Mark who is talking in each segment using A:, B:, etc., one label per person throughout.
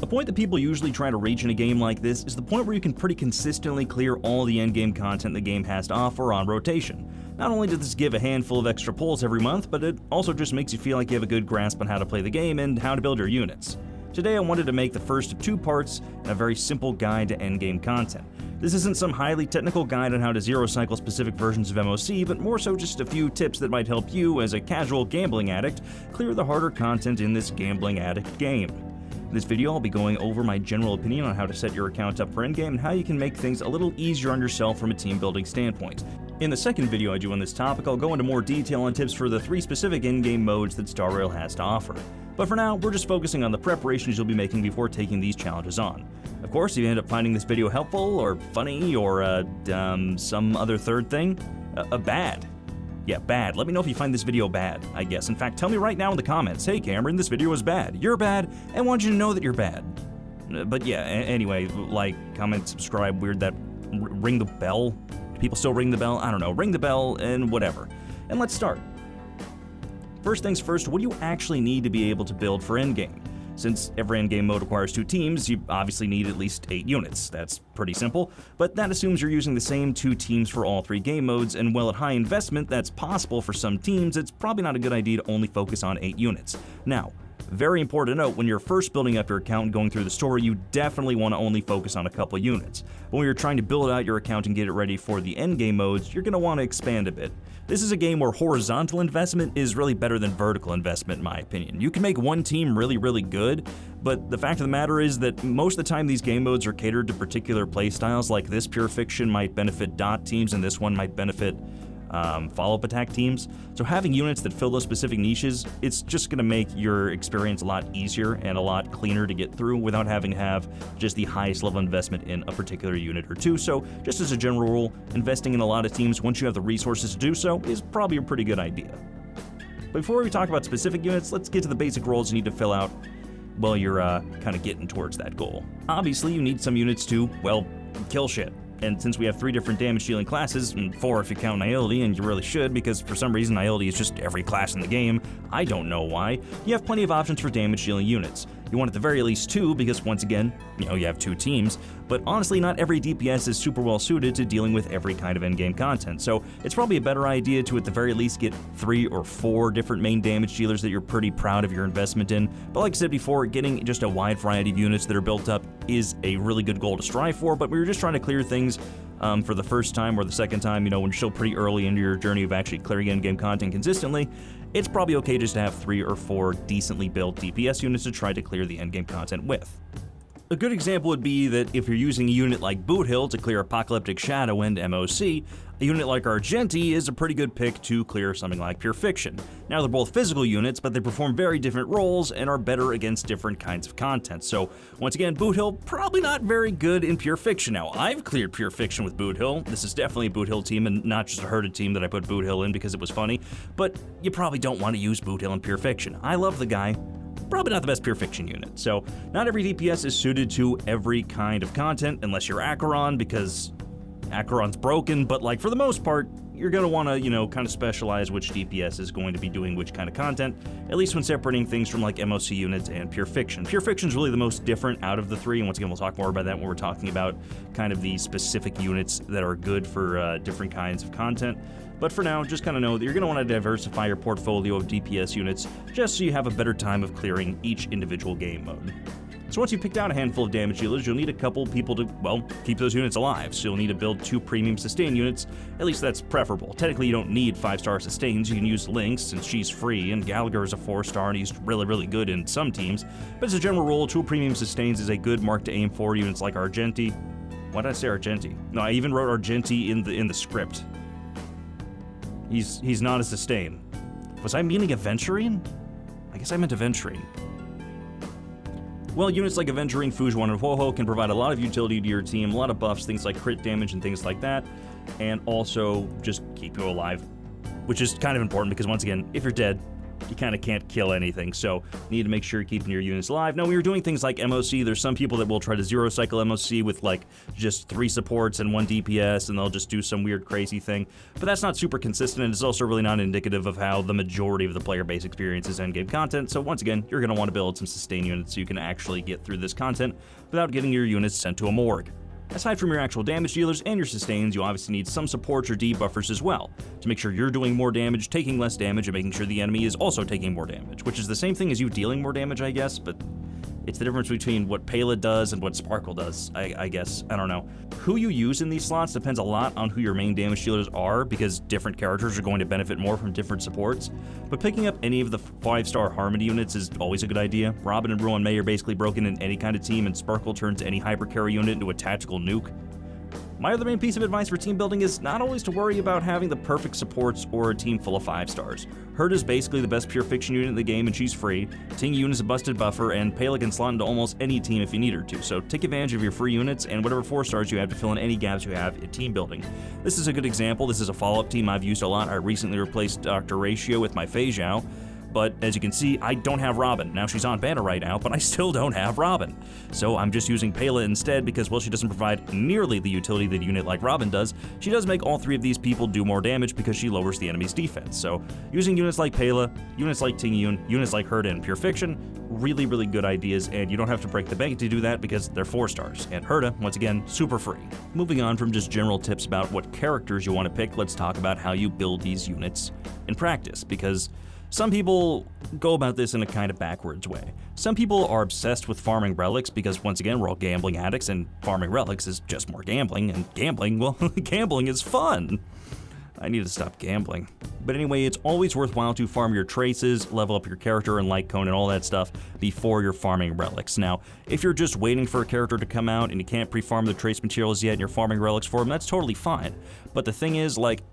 A: A point that people usually try to reach in a game like this is the point where you can pretty consistently clear all the endgame content the game has to offer on rotation. Not only does this give a handful of extra pulls every month, but it also just makes you feel like you have a good grasp on how to play the game and how to build your units. Today I wanted to make the first of 2 parts and a very simple guide to endgame content. This isn't some highly technical guide on how to zero cycle specific versions of MOC, but more so just a few tips that might help you, as a casual gambling addict, clear the harder content in this gambling addict game. In this video, I'll be going over my general opinion on how to set your account up for endgame and how you can make things a little easier on yourself from a team building standpoint. In the second video I do on this topic, I'll go into more detail on tips for the 3 specific endgame modes that Star Rail has to offer. But for now, we're just focusing on the preparations you'll be making before taking these challenges on. Of course, if you end up finding this video helpful, or funny, or some other third thing, bad. Yeah, bad. Let me know if you find this video bad, I guess. In fact, tell me right now in the comments, hey Cameron, this video is bad, you're bad, and I want you to know that you're bad. But yeah, anyway, like, comment, subscribe, weird that, ring the bell? Do people still ring the bell? I don't know, ring the bell and whatever. And let's start. First things first, what do you actually need to be able to build for endgame? Since every endgame mode requires 2 teams, you obviously need at least 8 units. That's pretty simple, but that assumes you're using the same 2 teams for all 3 game modes, and while at high investment that's possible for some teams, it's probably not a good idea to only focus on 8 units. Now, very important to note, when you're first building up your account and going through the story, you definitely want to only focus on a couple units. But when you're trying to build out your account and get it ready for the endgame modes, you're going to want to expand a bit. This is a game where horizontal investment is really better than vertical investment in my opinion. You can make one team really, really good, but the fact of the matter is that most of the time these game modes are catered to particular playstyles, like this Pure Fiction might benefit dot teams and this one might benefit follow-up attack teams. So having units that fill those specific niches, it's just going to make your experience a lot easier and a lot cleaner to get through without having to have just the highest level investment in a particular unit or 2. So just as a general rule, investing in a lot of teams once you have the resources to do so is probably a pretty good idea. But before we talk about specific units, let's get to the basic roles you need to fill out while you're kind of getting towards that goal. Obviously, you need some units to, well, kill shit. And since we have 3 different damage dealing classes, and 4 if you count Nihility, and you really should because for some reason Nihility is just every class in the game, I don't know why, you have plenty of options for damage dealing units. You want at the very least 2 because once again, you have 2 teams, but honestly not every DPS is super well suited to dealing with every kind of endgame content, so it's probably a better idea to at the very least get 3 or 4 different main damage dealers that you're pretty proud of your investment in. But like I said before, getting just a wide variety of units that are built up is a really good goal to strive for, but we were just trying to clear things for the first time or the second time, when you're still pretty early into your journey of actually clearing endgame content consistently. It's probably okay just to have 3 or 4 decently built DPS units to try to clear the endgame content with. A good example would be that if you're using a unit like Boothill to clear Apocalyptic Shadow and MOC, a unit like Argenti is a pretty good pick to clear something like Pure Fiction. Now they're both physical units, but they perform very different roles and are better against different kinds of content. So once again, Boothill probably not very good in Pure Fiction. Now I've cleared Pure Fiction with Boothill. This is definitely a Boothill team and not just a herded team that I put Boothill in because it was funny, but you probably don't want to use Boothill in Pure Fiction. I love the guy. Probably not the best Pure Fiction unit, so not every DPS is suited to every kind of content unless you're Acheron, because Acheron's broken, but like for the most part, you're going to want to, kind of specialize which DPS is going to be doing which kind of content, at least when separating things from like MOC units and Pure Fiction. Pure Fiction's really the most different out of the 3, and once again we'll talk more about that when we're talking about kind of the specific units that are good for different kinds of content. But for now, just kind of know that you're going to want to diversify your portfolio of DPS units just so you have a better time of clearing each individual game mode. So once you've picked out a handful of damage dealers, you'll need a couple people to, well, keep those units alive. So you'll need to build 2 premium sustain units, at least that's preferable. Technically you don't need 5-star sustains, you can use Lynx since she's free, and Gallagher is a 4-star and he's really, really good in some teams. But as a general rule, 2 premium sustains is a good mark to aim for units like Argenti. Why did I say Argenti? No, I even wrote Argenti in the script. He's not a sustain. Was I meaning Aventurine? I guess I meant Aventurine. Well, units like Aventurine, Fujuan, and Huoho can provide a lot of utility to your team, a lot of buffs, things like crit damage and things like that, and also just keep you alive, which is kind of important because once again, if you're dead, you kind of can't kill anything, so you need to make sure you're keeping your units alive. Now, when you're doing things like MOC, there's some people that will try to zero cycle MOC with like just 3 supports and 1 DPS, and they'll just do some weird crazy thing, but that's not super consistent, and it's also really not indicative of how the majority of the player base experiences endgame content. So once again, you're going to want to build some sustain units so you can actually get through this content without getting your units sent to a morgue. Aside from your actual damage dealers and your sustains, you obviously need some supports or debuffers as well, to make sure you're doing more damage, taking less damage, and making sure the enemy is also taking more damage, which is the same thing as you dealing more damage, I guess, but it's the difference between what Pela does and what Sparkle does, I guess. I don't know. Who you use in these slots depends a lot on who your main damage dealers are, because different characters are going to benefit more from different supports. But picking up any of the 5-star Harmony units is always a good idea. Robin and Rowan May are basically broken in any kind of team, and Sparkle turns any hyper carry unit into a tactical nuke. My other main piece of advice for team building is not always to worry about having the perfect supports or a team full of 5 stars. Herd is basically the best pure fiction unit in the game, and she's free. Ting Yun is a busted buffer, and Pela can slot into almost any team if you need her to, so take advantage of your free units and whatever 4 stars you have to fill in any gaps you have in team building. This is a good example. This is a follow-up team I've used a lot. I recently replaced Dr. Ratio with my Fei Zhao, but as you can see, I don't have Robin. Now, she's on banner right now, but I still don't have Robin. So I'm just using Pela instead because, well, she doesn't provide nearly the utility that a unit like Robin does. She does make all 3 of these people do more damage because she lowers the enemy's defense. So using units like Pela, units like Ting Yun, units like Herda and Pure Fiction, really, really good ideas, and you don't have to break the bank to do that because they're 4 stars. And Herda, once again, super free. Moving on from just general tips about what characters you want to pick, let's talk about how you build these units in practice, because some people go about this in a kind of backwards way. Some people are obsessed with farming relics because, once again, we're all gambling addicts, and farming relics is just more gambling, and gambling, well, gambling is fun. I need to stop gambling. But anyway, it's always worthwhile to farm your traces, level up your character and light cone and all that stuff before you're farming relics. Now, if you're just waiting for a character to come out and you can't pre-farm the trace materials yet and you're farming relics for them, that's totally fine. But the thing is, like,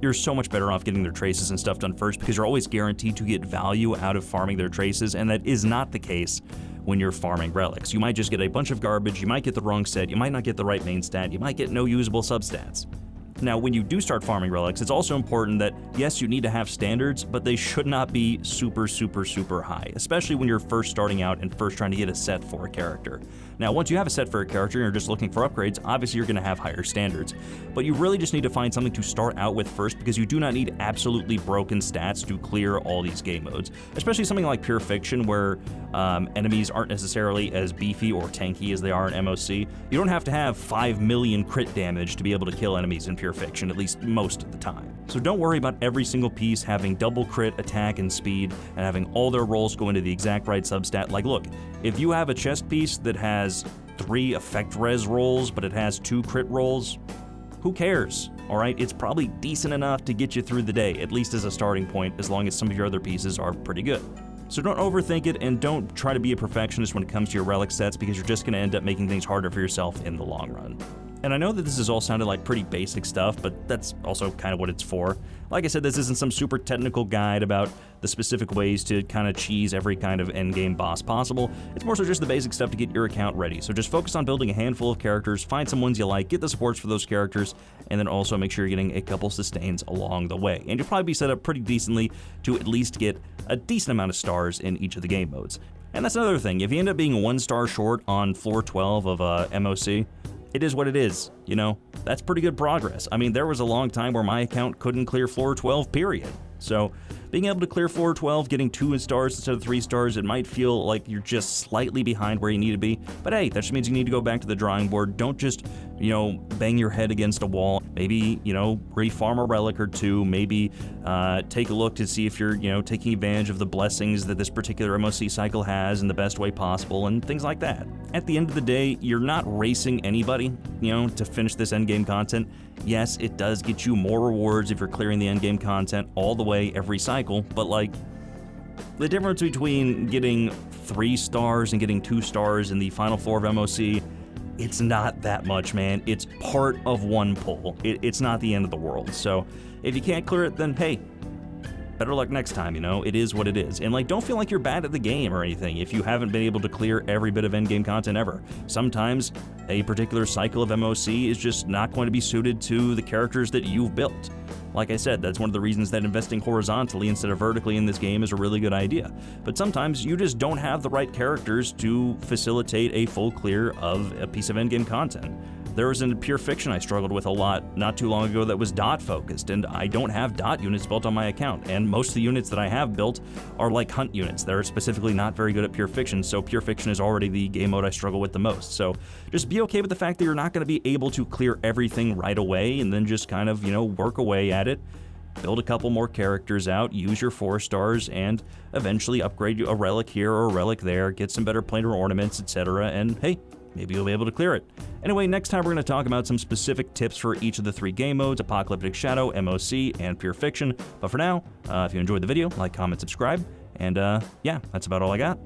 A: you're so much better off getting their traces and stuff done first because you're always guaranteed to get value out of farming their traces, and that is not the case when you're farming relics. You might just get a bunch of garbage, you might get the wrong set, you might not get the right main stat, you might get no usable substats. Now, when you do start farming relics, it's also important that, yes, you need to have standards, but they should not be super, super, super high, especially when you're first starting out and first trying to get a set for a character. Now, once you have a set for a character and you're just looking for upgrades, obviously you're going to have higher standards. But you really just need to find something to start out with first, because you do not need absolutely broken stats to clear all these game modes, especially something like Pure Fiction, where enemies aren't necessarily as beefy or tanky as they are in MOC. You don't have to have 5 million crit damage to be able to kill enemies in Pure Fiction, at least most of the time. So don't worry about every single piece having double crit, attack, and speed, and having all their rolls go into the exact right substat. Like, look, if you have a chest piece that has 3 effect res rolls, but it has 2 crit rolls, who cares? Alright, it's probably decent enough to get you through the day, at least as a starting point, as long as some of your other pieces are pretty good. So don't overthink it, and don't try to be a perfectionist when it comes to your relic sets, because you're just going to end up making things harder for yourself in the long run. And I know that this has all sounded like pretty basic stuff, but that's also kind of what it's for. Like I said, this isn't some super technical guide about the specific ways to kind of cheese every kind of endgame boss possible. It's more so just the basic stuff to get your account ready. So just focus on building a handful of characters, find some ones you like, get the supports for those characters, and then also make sure you're getting a couple sustains along the way. And you'll probably be set up pretty decently to at least get a decent amount of stars in each of the game modes. And that's another thing. If you end up being 1 star short on floor 12 of MOC, it is what it is, you know? That's pretty good progress. I mean, there was a long time where my account couldn't clear floor 12, period. So, being able to clear floor 12, getting 2 stars instead of 3 stars, it might feel like you're just slightly behind where you need to be. But hey, that just means you need to go back to the drawing board. Don't just, bang your head against a wall. Maybe, re-farm a relic or 2. Maybe take a look to see if you're, taking advantage of the blessings that this particular MOC cycle has in the best way possible, and things like that. At the end of the day, you're not racing anybody, to finish this endgame content. Yes, it does get you more rewards if you're clearing the endgame content all the way every cycle, but like, the difference between getting 3 stars and getting 2 stars in the final floor of MOC, it's not that much, man. It's part of one pull. It's not the end of the world. So if you can't clear it, then hey, better luck next time, you know? It is what it is. And, like, don't feel like you're bad at the game or anything if you haven't been able to clear every bit of endgame content ever. Sometimes a particular cycle of MOC is just not going to be suited to the characters that you've built. Like I said, that's one of the reasons that investing horizontally instead of vertically in this game is a really good idea. But sometimes you just don't have the right characters to facilitate a full clear of a piece of endgame content. There was a pure fiction I struggled with a lot not too long ago that was dot focused, and I don't have dot units built on my account, and most of the units that I have built are like hunt units. They're specifically not very good at pure fiction, so pure fiction is already the game mode I struggle with the most. So just be okay with the fact that you're not going to be able to clear everything right away, and then just kind of, you know, work away at it. Build a couple more characters out, use your 4 stars, and eventually upgrade a relic here or a relic there, get some better planar ornaments, etc., and hey, maybe you'll be able to clear it. Anyway, next time we're going to talk about some specific tips for each of the 3 game modes, Apocalyptic Shadow, MOC, and Pure Fiction. But for now, if you enjoyed the video, like, comment, subscribe, and yeah, that's about all I got.